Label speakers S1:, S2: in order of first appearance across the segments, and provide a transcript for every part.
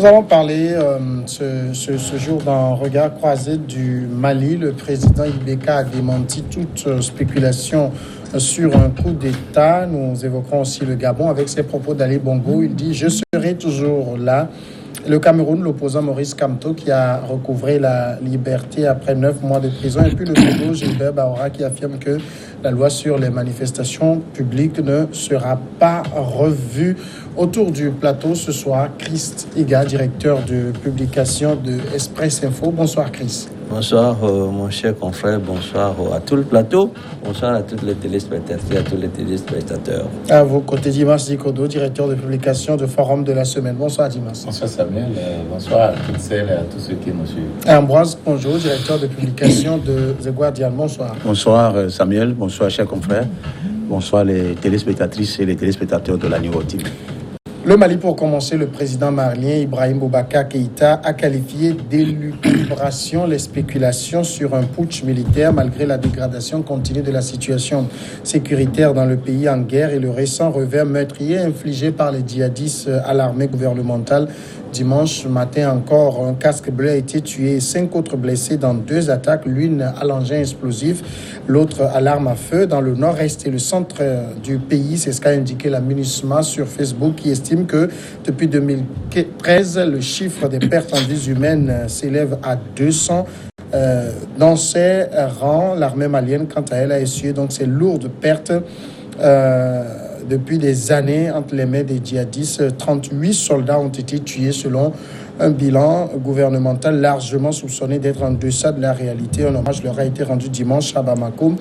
S1: Nous allons parler ce jour d'un regard croisé du Mali. Le président Ibeka a démenti toute spéculation sur un coup d'État. Nous évoquerons aussi le Gabon avec ses propos d'Ali Bongo. Il dit « Je serai toujours là ». Le Cameroun, l'opposant Maurice Kamto qui a recouvré la liberté après 9 mois de prison. Et puis le Togo, Gilbert Bahora qui affirme que la loi sur les manifestations publiques ne sera pas revue. Autour du plateau ce soir, Christ Iga, directeur de publication de Express Info. Bonsoir Chris.
S2: Bonsoir mon cher confrère, bonsoir à tout le plateau, bonsoir à toutes les téléspectateurs et à tous les téléspectateurs.
S1: À vos côtés, Dimas Dikodo, directeur de publication de Forum de la Semaine. Bonsoir Dimas.
S3: Bonsoir Samuel, bonsoir à toutes celles et à tous ceux qui nous suivent.
S1: Ambroise Ponjo, directeur de publication de The Guardian. Bonsoir.
S4: Bonsoir Samuel, bonsoir chers confrères, bonsoir les téléspectatrices et les téléspectateurs de la Niveau TV.
S1: Le Mali, pour commencer, le président malien Ibrahim Boubacar Keïta a qualifié d'élucubration les spéculations sur un putsch militaire malgré la dégradation continue de la situation sécuritaire dans le pays en guerre et le récent revers meurtrier infligé par les djihadistes à l'armée gouvernementale. Dimanche matin encore, un casque bleu a été tué et 5 autres blessés dans 2 attaques, l'une à l'engin explosif, l'autre à l'arme à feu dans le nord-est et le centre du pays. C'est ce qu'a indiqué la MINUSMA sur Facebook qui estime que depuis 2013, le chiffre des pertes en vies humaines s'élève à 200. Dans ses rangs, l'armée malienne, quant à elle, a essuyé donc ces lourdes pertes depuis des années entre les mains des djihadistes. 38 soldats ont été tués selon un bilan gouvernemental largement soupçonné d'être en deçà de la réalité. Un hommage leur a été rendu dimanche à Bamako.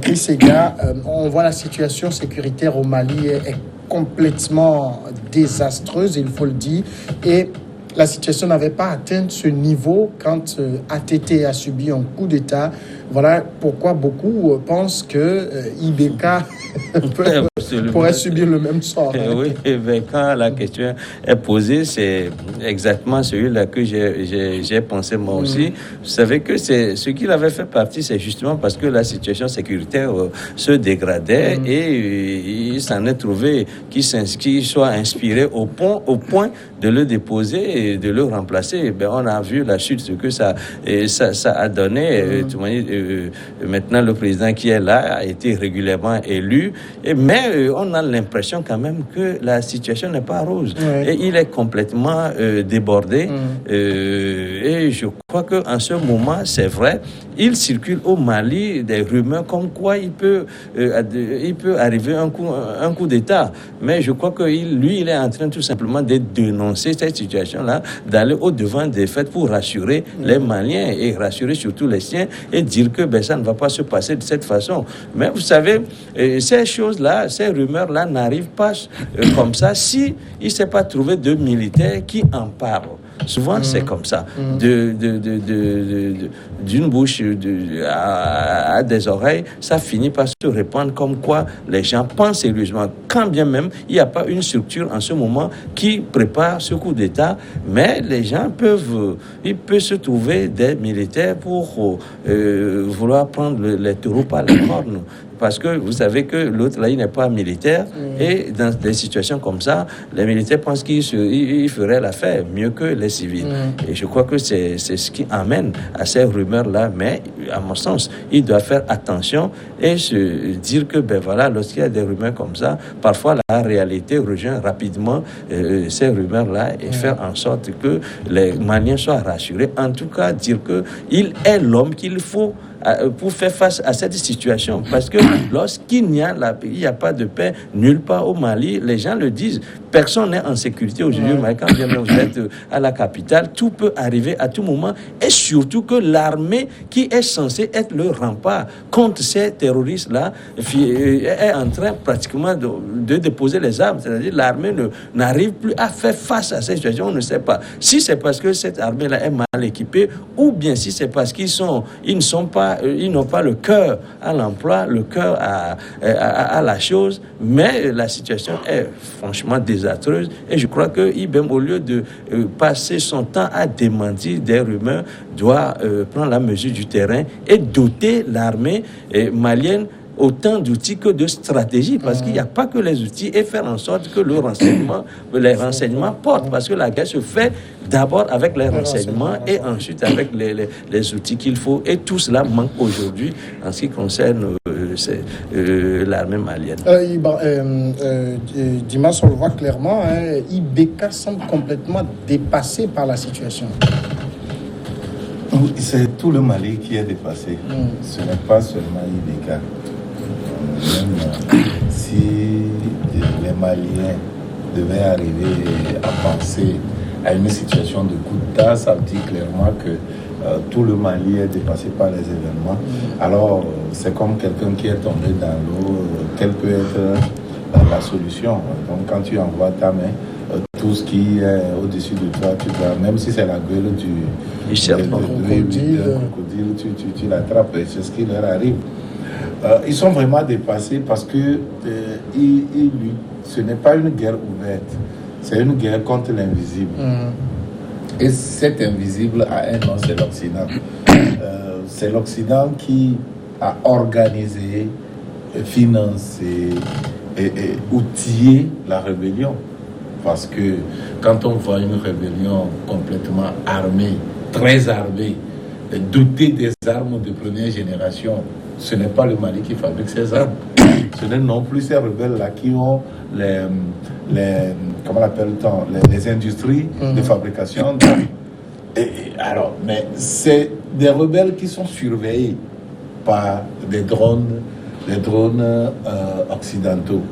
S1: Chris Sega, on voit la situation sécuritaire au Mali est complètement désastreuse, il faut le dire, et la situation n'avait pas atteint ce niveau quand ATT a subi un coup d'État. Voilà pourquoi beaucoup pensent que Ibeka pourrait subir le même sort.
S2: Oui, mais quand la question est posée, c'est exactement celui-là que j'ai pensé moi aussi. Vous savez que c'est ce qu'il avait fait partie, c'est justement parce que la situation sécuritaire se dégradait et il s'en est trouvé qui soit inspiré au point de le déposer et de le remplacer. Ben, on a vu la chute, ce que ça a donné. Maintenant, le président qui est là a été régulièrement élu, mais on a l'impression quand même que la situation n'est pas rose. Et il est complètement débordé. Et je crois qu'en ce moment, c'est vrai, il circule au Mali des rumeurs comme quoi il peut arriver un coup d'État. Mais je crois que lui, il est en train tout simplement de dénoncer cette situation-là, d'aller au-devant des faits pour rassurer les Maliens et rassurer surtout les siens et dire que ça ne va pas se passer de cette façon. Mais vous savez, ces choses-là, ces rumeurs-là n'arrivent pas comme ça si il ne s'est pas trouvé de militaires qui en parlent. Souvent, c'est comme ça. D'une bouche à des oreilles, ça finit par se répandre comme quoi les gens pensent sérieusement. Quand bien même, il n'y a pas une structure en ce moment qui prépare ce coup d'État, mais les gens peuvent se trouver des militaires pour vouloir prendre les taureaux par les cornes. Parce que vous savez que l'autre, là, il n'est pas militaire. Et dans des situations comme ça, les militaires pensent qu'ils feraient l'affaire mieux que les civils. Et je crois que c'est ce qui amène à ces rumeurs-là. Mais, à mon sens, il doit faire attention et se dire que, lorsqu'il y a des rumeurs comme ça, parfois la réalité rejoint rapidement ces rumeurs-là et faire en sorte que les Maliens soient rassurés. En tout cas, dire qu'il est l'homme qu'il faut pour faire face à cette situation. Parce que lorsqu'il n'y a pas de paix nulle part au Mali, les gens le disent. Personne n'est en sécurité aujourd'hui. Quand bien même vous êtes à la capitale, tout peut arriver à tout moment. Et surtout que l'armée qui est censée être le rempart contre ces terroristes-là est en train pratiquement de déposer les armes. C'est-à-dire l'armée n'arrive plus à faire face à cette situation. On ne sait pas. Si c'est parce que cette armée-là est mal équipée ou bien si c'est parce qu'ils n'ont pas le cœur à l'emploi, le cœur à la chose, mais la situation est franchement désastreuse et je crois que IBM, au lieu de passer son temps à démentir des rumeurs, doit prendre la mesure du terrain et doter l'armée malienne autant d'outils que de stratégies, parce qu'il n'y a pas que les outils, et faire en sorte que les renseignements portent, parce que la guerre se fait d'abord avec les renseignements et ensuite avec les outils qu'il faut, et tout cela manque aujourd'hui en ce qui concerne l'armée malienne.
S1: Dimas, on le voit clairement, IBK semble complètement dépassé par la situation.
S3: C'est tout le Mali qui est dépassé. Ce n'est pas seulement IBK. Même si les Maliens devaient arriver à penser à une situation de coup d'État, ça dit clairement que tout le Mali est dépassé par les événements. Alors, c'est comme quelqu'un qui est tombé dans l'eau. Quelle peut être la solution? Donc, quand tu envoies ta main, tout ce qui est au-dessus de toi, tu dois, même si c'est la gueule du crocodile, tu l'attrapes, et c'est ce qui leur arrive. Ils sont vraiment dépassés parce que ce n'est pas une guerre ouverte, c'est une guerre contre l'invisible. Et cet invisible a un nom, c'est l'Occident. C'est l'Occident qui a organisé, financé et outillé la rébellion. Parce que quand on voit une rébellion complètement armée, très armée, dotée des armes de première génération, ce n'est pas le Mali qui fabrique ces armes. Ce n'est non plus ces rebelles-là qui ont comment l'appelle-t-on, les industries de fabrication d'armes. Alors, mais c'est des rebelles qui sont surveillés par des drones occidentaux.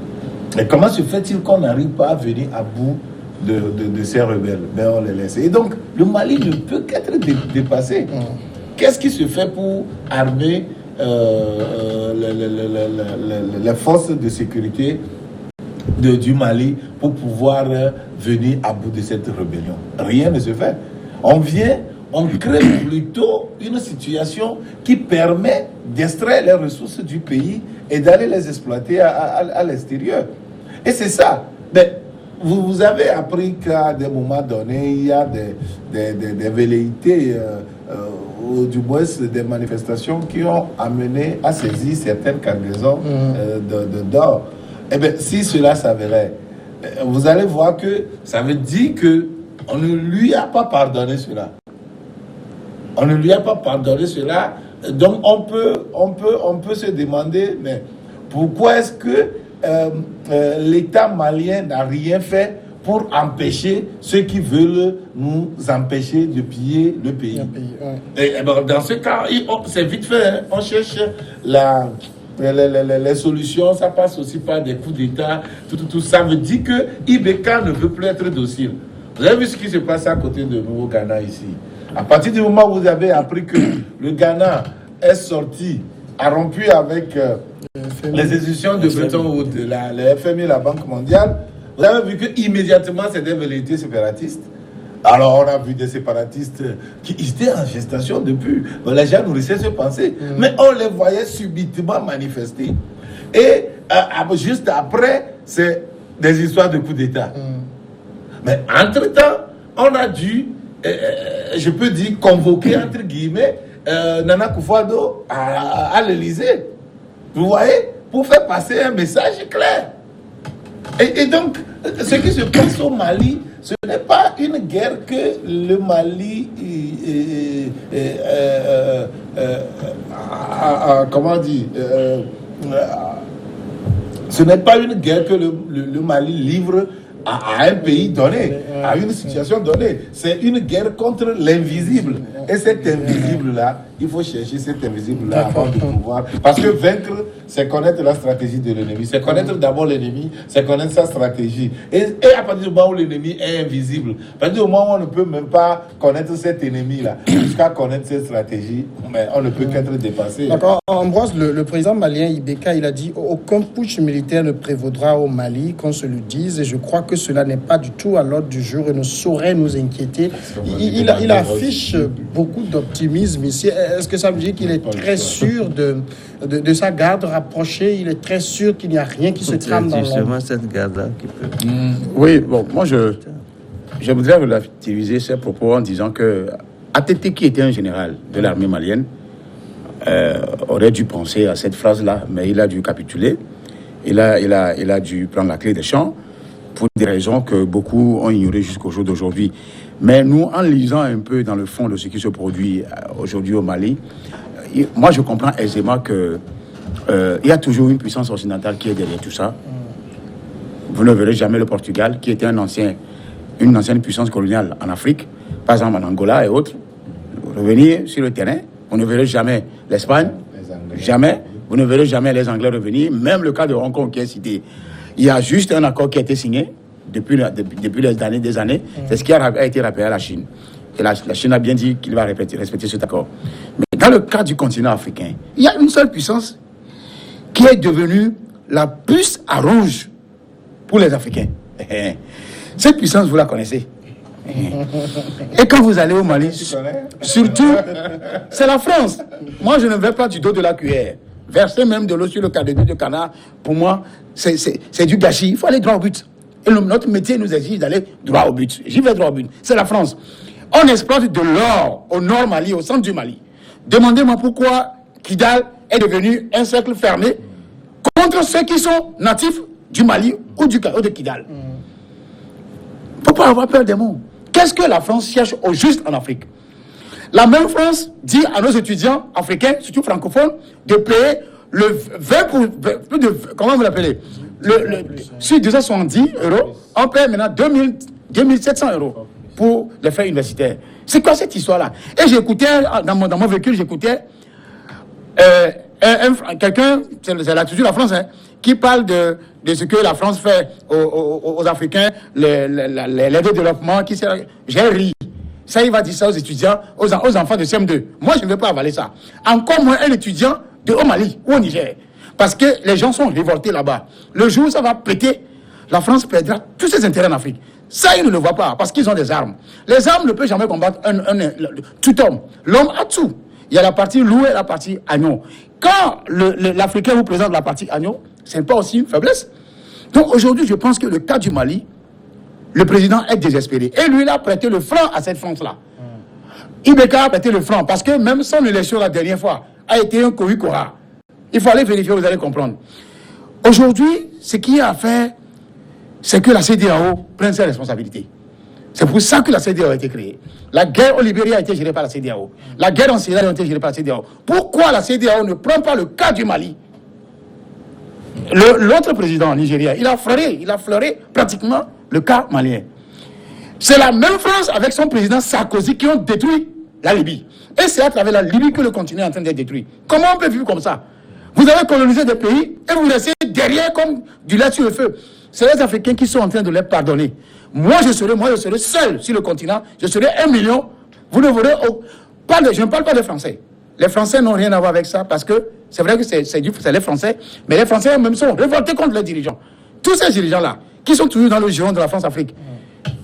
S3: Et comment se fait-il qu'on n'arrive pas à venir à bout de ces rebelles? Ben on les laisse. Et donc, le Mali ne peut qu'être dépassé. Qu'est-ce qui se fait pour armer les forces de sécurité du Mali pour pouvoir venir à bout de cette rébellion? Rien ne se fait. On crée plutôt une situation qui permet d'extraire les ressources du pays et d'aller les exploiter à l'extérieur. Et c'est ça. Mais vous avez appris qu'à des moments donnés, il y a des velléités, ou du moins des manifestations qui ont amené à saisir certaines cargaisons d'or. Eh bien, si cela s'avérait, vous allez voir que ça veut dire qu'on ne lui a pas pardonné cela. On ne lui a pas pardonné cela. Donc on peut se demander, mais pourquoi est-ce que l'État malien n'a rien fait pour empêcher ceux qui veulent nous empêcher de piller le pays? Et dans ce cas, c'est vite fait, hein. On cherche les solutions, ça passe aussi par des coups d'État, tout ça veut dire que IBK ne veut plus être docile. Vous avez vu ce qui se passe à côté de nous au Ghana ici? À partir du moment où vous avez appris que le Ghana est sorti, a rompu avec les institutions de Bretton Woods, le FMI, la Banque mondiale, vous avez vu qu'immédiatement, c'est des velléités séparatistes. Alors, on a vu des séparatistes qui étaient en gestation depuis. Bon, les gens nourrissaient ce pensée, mais on les voyait subitement manifester. Et juste après, c'est des histoires de coup d'État. Mais entre-temps, on a dû, je peux dire, convoquer, entre guillemets, Nana Akufo-Addo à l'Élysée. Vous voyez, pour faire passer un message clair. Et donc, ce qui se passe au Mali, ce n'est pas une guerre que le Mali, comment dire, ce n'est pas une guerre que le Mali livre à un pays donné, à une situation donnée. C'est une guerre contre l'invisible. Et cet invisible-là, il faut chercher cet invisible-là avant de pouvoir. Parce que vaincre, c'est connaître la stratégie de l'ennemi. C'est connaître d'abord l'ennemi, c'est connaître sa stratégie. Et à partir du moment où l'ennemi est invisible, à partir du moment où on ne peut même pas connaître cet ennemi-là, jusqu'à connaître cette stratégie, mais on ne peut qu'être dépassé.
S1: D'accord. Ambroise, le président malien IBK, il a dit aucun putsch militaire ne prévaudra au Mali, qu'on se le dise. Et je crois que cela n'est pas du tout à l'ordre du jour et ne saurait nous inquiéter. Il affiche beaucoup d'optimisme ici. Est-ce que ça veut dire qu'il est très sûr de sa garde rapprochée? Il est très sûr qu'il n'y a rien qui se trame dans l'ombre?
S2: C'est justement cette garde-là qui peut...
S4: Oui, bon, moi je voudrais relativiser ces propos en disant que ATT, qui était un général de l'armée malienne, aurait dû penser à cette phrase-là, mais il a dû capituler. Il a dû prendre la clé des champs pour des raisons que beaucoup ont ignorées jusqu'au jour d'aujourd'hui. Mais nous, en lisant un peu dans le fond de ce qui se produit aujourd'hui au Mali, moi je comprends aisément que il y a toujours une puissance occidentale qui est derrière tout ça. Vous ne verrez jamais le Portugal, qui était une ancienne puissance coloniale en Afrique, par exemple en Angola et autres, revenir sur le terrain. Vous ne verrez jamais l'Espagne, jamais. Vous ne verrez jamais les Anglais revenir. Même le cas de Hong Kong qui est cité. Il y a juste un accord qui a été signé depuis des années. C'est ce qui a été rappelé à la Chine. Et la Chine a bien dit qu'il va respecter cet accord. Mais dans le cas du continent africain, il y a une seule puissance qui est devenue la puce à rouge pour les Africains. Cette puissance, vous la connaissez. Et quand vous allez au Mali, surtout, c'est la France. Moi, je ne vais pas du dos de la cuillère. Verser même de l'eau sur le cadeau de canard, pour moi, c'est du gâchis. Il faut aller droit au but. Et notre métier nous exige d'aller droit au but. J'y vais droit au but. C'est la France. On exploite de l'or au nord Mali, au centre du Mali. Demandez-moi pourquoi Kidal est devenu un cercle fermé contre ceux qui sont natifs du Mali ou de Kidal. Il ne faut pas avoir peur des mots. Qu'est-ce que la France cherche au juste en Afrique? La même France dit à nos étudiants africains, surtout francophones, de payer le 20 comment vous l'appelez? Sur 270 euros, on paye maintenant 2700 euros pour les frais universitaires. C'est quoi cette histoire-là? Et j'écoutais, dans mon véhicule, j'écoutais quelqu'un, c'est toujours la France, qui parle de ce que la France fait aux Africains, l'aide au développement. J'ai ri. Ça, il va dire ça aux étudiants, aux enfants de CM2. Moi, je ne vais pas avaler ça. Encore moins un étudiant au Mali ou au Niger. Parce que les gens sont révoltés là-bas. Le jour où ça va péter, la France perdra tous ses intérêts en Afrique. Ça, ils ne le voient pas, parce qu'ils ont des armes. Les armes ne peuvent jamais combattre tout homme. L'homme a tout. Il y a la partie loup et la partie agneau. Quand l'Africain vous présente la partie agneau, ce n'est pas aussi une faiblesse. Donc aujourd'hui, je pense que le cas du Mali, le président est désespéré. Et lui, il a prêté le franc à cette France-là. Ibeka a prêté le franc, parce que même son élection la dernière fois a été un cohue-cora. Il faut aller vérifier, vous allez comprendre. Aujourd'hui, ce qu'il y a à faire, c'est que la CEDEAO prenne ses responsabilités. C'est pour ça que la CEDEAO a été créée. La guerre au Libéria a été gérée par la CEDEAO. La guerre en Sierra Leone a été gérée par la CEDEAO. Pourquoi la CEDEAO ne prend pas le cas du Mali? L'autre président nigérien, il a fleuré pratiquement le cas malien. C'est la même France avec son président Sarkozy qui ont détruit la Libye. Et c'est à travers la Libye que le continent est en train d'être détruit. Comment on peut vivre comme ça? Vous avez colonisé des pays et vous restez derrière comme du lait sur le feu. C'est les Africains qui sont en train de les pardonner. Moi, je serai seul sur le continent. Je serai 1 million. Vous ne verrez je ne parle pas des Français. Les Français n'ont rien à voir avec ça parce que c'est vrai que c'est les Français, mais les Français eux-mêmes sont révoltés contre les dirigeants. Tous ces dirigeants-là, qui sont toujours dans le giron de la France-Afrique,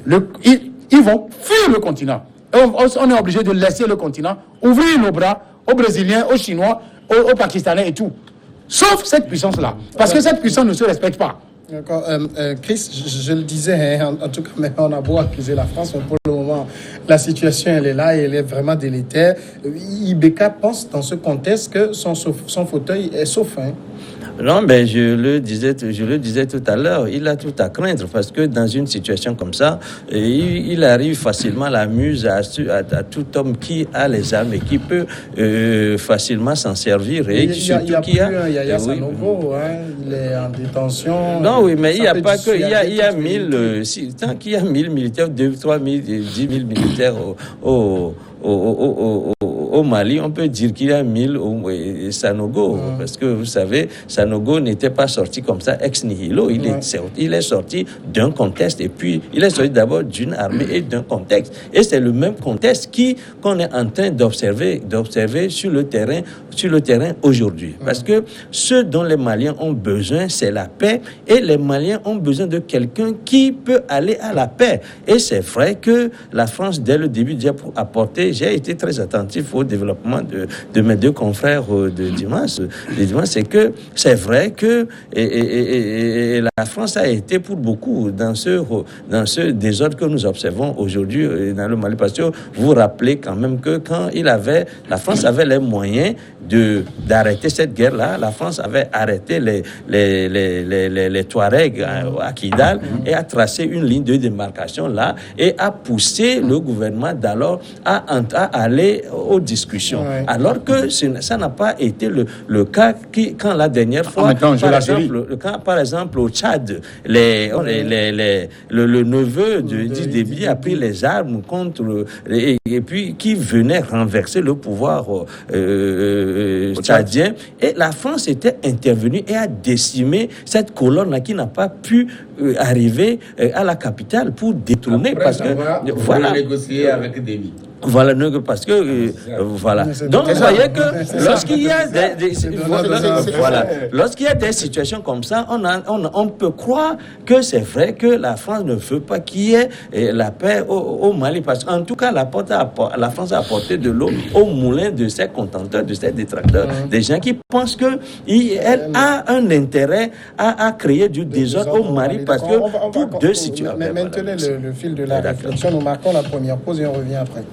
S4: ils vont fuir le continent. Et on est obligé de laisser le continent, ouvrir nos bras aux Brésiliens, aux Chinois, aux Pakistanais et tout. Sauf cette puissance-là. Parce que cette puissance ne se respecte pas.
S1: D'accord. Chris, je le disais, en tout cas, mais on a beau accuser la France, mais pour le moment, la situation, elle est là et elle est vraiment délétère. Ibeka pense dans ce contexte que son fauteuil est sauf.
S2: Non, mais je le disais tout à l'heure, il a tout à craindre parce que dans une situation comme ça, il arrive facilement la muse à tout homme qui a les armes et qui peut facilement s'en servir. Et
S1: il y a Sanogo, il est en détention.
S2: Non, oui, mais il n'y a pas que. Il y a 1000, tant qu'il y a 1000 militaires, 2 000, 3 000, 10 000 militaires au Mali, on peut dire qu'il y a 1000 au Sanogo, parce que vous savez, Sanogo n'était pas sorti comme ça ex nihilo, il est sorti d'un contexte, et puis il est sorti d'abord d'une armée et d'un contexte, et c'est le même contexte qu'on est en train d'observer sur le terrain aujourd'hui, parce que ce dont les Maliens ont besoin, c'est la paix, et les Maliens ont besoin de quelqu'un qui peut aller à la paix, et c'est vrai que la France, dès le début, déjà pour apporter, j'ai été très attentif aux au développement de mes deux confrères de dimanche, c'est que c'est vrai que et la France a été pour beaucoup dans ce désordre que nous observons aujourd'hui dans le Mali, parce que vous vous rappelez quand même que quand la France avait les moyens d'arrêter cette guerre-là, la France avait arrêté les Touaregs à Kidal et a tracé une ligne de démarcation là et a poussé le gouvernement d'alors à aller aux discussions. Ouais. Alors que ça n'a pas été le cas quand la dernière fois, par exemple au Tchad, le neveu d'Idriss Déby a pris les armes contre et puis qui venait renverser le pouvoir tchadien, et la France était intervenue et a décimé cette colonne-là qui n'a pas pu arriver à la capitale pour détourner.
S3: Après, parce que voilà, négocier avec Déby.
S2: Voilà, parce que voilà. Donc vous voyez que lorsqu'il y a lorsqu'il y a des situations comme ça, on peut croire que c'est vrai que la France ne veut pas qu'il y ait la paix au Mali, parce qu'en tout cas la France a apporté de l'eau au moulin de ses contenteurs, de ses détracteurs, des gens qui pensent que elle a un intérêt à créer du désordre au Mali, parce que pour deux situations.
S1: Maintenez le fil de la réflexion. Nous marquons la première pause et on revient après.